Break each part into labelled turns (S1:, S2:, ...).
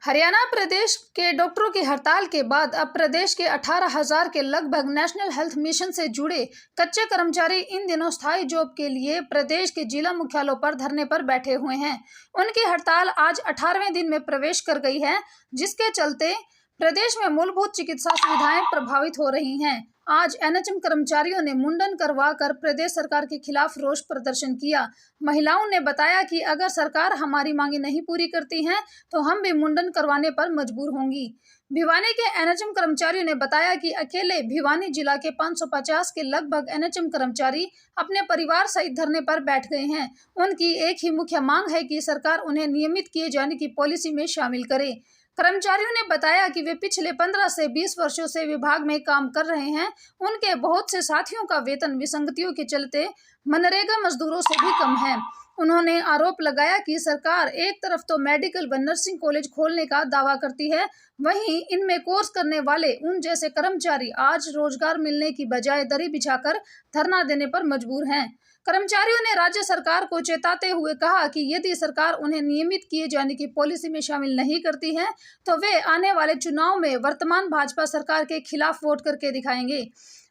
S1: हरियाणा प्रदेश के डॉक्टरों की हड़ताल के बाद अब प्रदेश के 18,000 के लगभग नेशनल हेल्थ मिशन से जुड़े कच्चे कर्मचारी इन दिनों स्थायी जॉब के लिए प्रदेश के जिला मुख्यालयों पर धरने पर बैठे हुए हैं। उनकी हड़ताल आज 18वें दिन में प्रवेश कर गई है, जिसके चलते प्रदेश में मूलभूत चिकित्सा सुविधाएं प्रभावित हो रही हैं। आज एनएचएम कर्मचारियों ने मुंडन करवाकर प्रदेश सरकार के खिलाफ रोष प्रदर्शन किया। महिलाओं ने बताया कि अगर सरकार हमारी मांगे नहीं पूरी करती है तो हम भी मुंडन करवाने पर मजबूर होंगी। भिवानी के एनएचएम कर्मचारियों ने बताया कि अकेले भिवानी जिला के 550 के लगभग एनएचएम कर्मचारी अपने परिवार सहित धरने पर बैठ गए हैं। उनकी एक ही मुख्य मांग है कि सरकार उन्हें नियमित किए जाने की पॉलिसी में शामिल करे। कर्मचारियों ने बताया कि वे पिछले 15 से 20 वर्षों से विभाग में काम कर रहे हैं। उनके बहुत से साथियों का वेतन विसंगतियों के चलते मनरेगा मजदूरों से भी कम है। उन्होंने आरोप लगाया कि सरकार एक तरफ तो मेडिकल व नर्सिंग कॉलेज खोलने का दावा करती है, वहीं इनमें कोर्स करने वाले उन जैसे कर्मचारी आज रोजगार मिलने की बजाय दरी बिछाकर धरना देने पर मजबूर हैं। कर्मचारियों ने राज्य सरकार को चेताते हुए कहा कि यदि सरकार उन्हें नियमित किए जाने की पॉलिसी में शामिल नहीं करती है तो वे आने वाले चुनाव में वर्तमान भाजपा सरकार के खिलाफ वोट करके दिखाएंगे।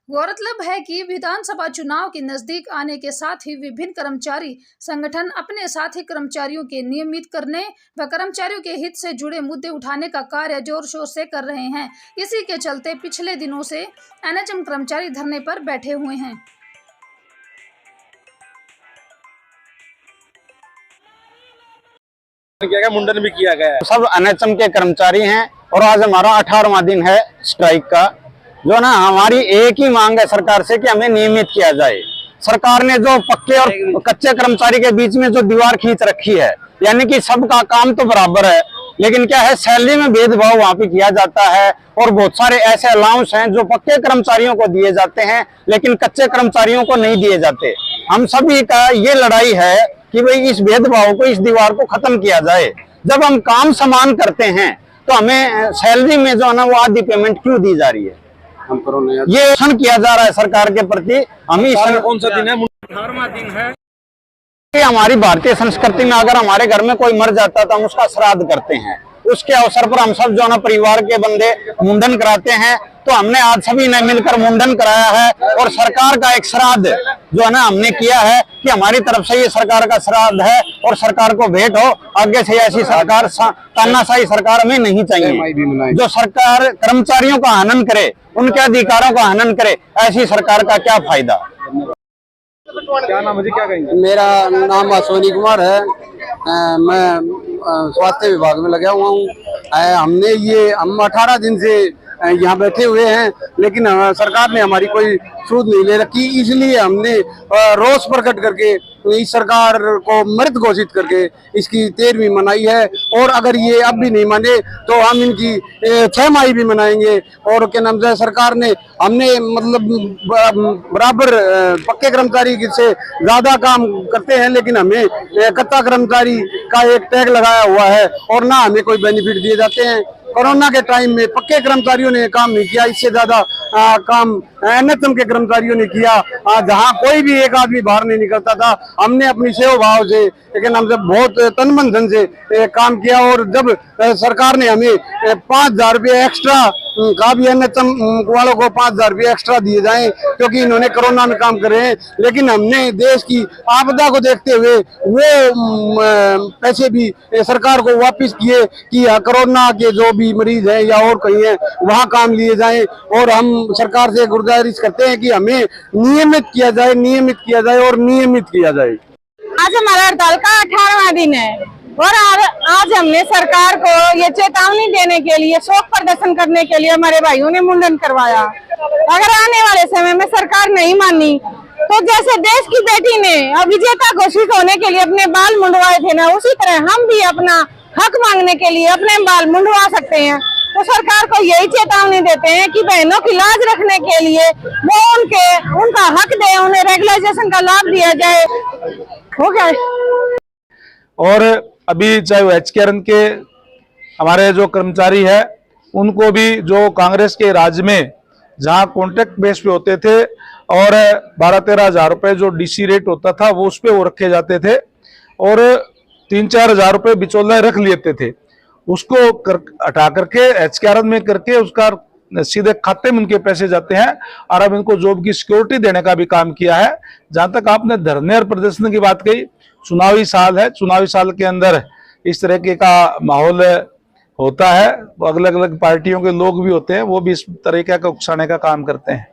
S1: गौरतलब है कि विधानसभा चुनाव के नजदीक आने के साथ ही विभिन्न कर्मचारी संगठन अपने साथी कर्मचारियों के नियमित करने व कर्मचारियों के हित से जुड़े मुद्दे उठाने का कार्य जोर शोर से कर रहे हैं। इसी के चलते पिछले दिनों से एनएचएम कर्मचारी धरने पर बैठे हुए हैं।
S2: किया गया, मुंडन भी किया गया है।
S3: सब एनएचएम के कर्मचारी हैं और आज हमारा 18वां दिन है स्ट्राइक का। जो ना हमारी एक ही मांग है सरकार से कि हमें नियमित किया जाए। सरकार ने जो पक्के और कच्चे कर्मचारी के बीच में जो दीवार खींच रखी है, यानी कि सबका काम तो बराबर है, लेकिन क्या है सैलरी में भेदभाव वहां पे किया जाता है और बहुत सारे ऐसे अलाउंस हैं जो पक्के कर्मचारियों को दिए जाते हैं लेकिन कच्चे कर्मचारियों को नहीं दिए जाते। हम सभी का ये लड़ाई है कि भाई इस भेदभाव को, इस दीवार को खत्म किया जाए। जब हम काम समान करते हैं तो हमें सैलरी में जो है ना वो आधी पेमेंट क्यों दी जा रही है? ये शोषण किया जा रहा है सरकार के प्रति। हम
S2: कौन सा दिन है?
S3: 18वां दिन है। हमारी भारतीय संस्कृति में अगर हमारे घर में कोई मर जाता तो हम उसका श्राद्ध करते हैं। उसके अवसर पर हम सब जो है ना परिवार के बंदे मुंडन कराते हैं। तो हमने आज सभी ने मिलकर मुंडन कराया है और सरकार का एक श्राद्ध जो है ना हमने किया है कि हमारी तरफ से ये सरकार का श्राद्ध है और सरकार को भेंट हो। आगे से ऐसी सरकार, तानाशाही सरकार हमें नहीं चाहिए। जो सरकार कर्मचारियों का हनन करे, उनके अधिकारों का हनन करे, ऐसी सरकार का क्या फायदा?
S2: क्या नाम है जी, क्या कहेंगे?
S4: मेरा नाम अश्विनी कुमार है। मैं स्वास्थ्य विभाग में लगा हुआ हूँ। हम 18 दिन से यहाँ बैठे हुए हैं, लेकिन सरकार ने हमारी कोई सूद नहीं ले रखी। इसलिए हमने रोष प्रकट करके इस सरकार को मृत घोषित करके इसकी 13वीं मनाई है। और अगर ये अब भी नहीं माने तो हम इनकी 6 माही भी मनाएंगे। और क्या नाम है, सरकार ने हमने मतलब बराबर पक्के कर्मचारी से ज्यादा काम करते हैं, लेकिन हमें कच्चा कर्मचारी का एक टैग लगाया हुआ है और ना हमें कोई बेनिफिट दिए जाते हैं। कोरोना के टाइम में पक्के कर्मचारियों ने काम नहीं किया, इससे ज्यादा काम एनएचएम के कर्मचारियों ने किया। जहां कोई भी एक आदमी बाहर नहीं निकलता था, हमने अपनी सेवा भाव से लेकिन हमसे बहुत तन मन धन से काम किया। और जब सरकार ने हमें 5,000 रुपये एक्स्ट्रा का भी एनएचएम वालों को 5,000 रुपये एक्स्ट्रा दिए जाएं क्योंकि इन्होंने कोरोना में काम करे हैं, लेकिन हमने देश की आपदा को देखते हुए वो पैसे भी सरकार को वापस किए कि कोरोना के जो भी मरीज हैं या और कहीं हैं वहाँ काम लिए जाएं। और हम सरकार से गुजारिश करते हैं कि हमें नियमित किया जाए, नियमित किया जाए और नियमित किया जाए।
S5: आज हमारा हड़ताल का 18वां दिन है और आज हमने सरकार को ये चेतावनी देने के लिए, शोक प्रदर्शन करने के लिए हमारे भाइयों ने मुंडन करवाया। अगर आने वाले समय में सरकार नहीं मानी तो जैसे देश की बेटी ने विजेता घोषित होने के लिए अपने बाल मुंडवाए थे ना, उसी तरह हम भी अपना हक मांगने के लिए अपने बाल मुंडवा सकते हैं। तो सरकार को यही चेतावनी देते हैं कि बहनों की लाज रखने के लिए वो उनका हक दे, उन्हें रेगुलाइजेशन का लाभ दिया जाए। हो गया।
S2: और अभी चाहे वो एचकेआरएन के हमारे जो कर्मचारी है, उनको भी जो कांग्रेस के राज में जहां कॉन्ट्रैक्ट बेस पे होते थे और 12-13 हजार रुपए जो डीसी रेट होता था वो उस पे वो रखे जाते थे और 3-4 हजार रुपए बिचौलिए रख लेते थे। उसको हटा करके HKRN में करके उसका सीधे खाते में उनके पैसे जाते हैं, और अब इनको जॉब की सिक्योरिटी देने का भी काम किया है। जहां तक आपने धरने और प्रदर्शन की बात कही, चुनावी साल है, चुनावी साल के अंदर इस तरीके का माहौल होता है, अलग अलग पार्टियों के लोग भी होते हैं, वो भी इस तरीके का उकसाने का काम करते हैं।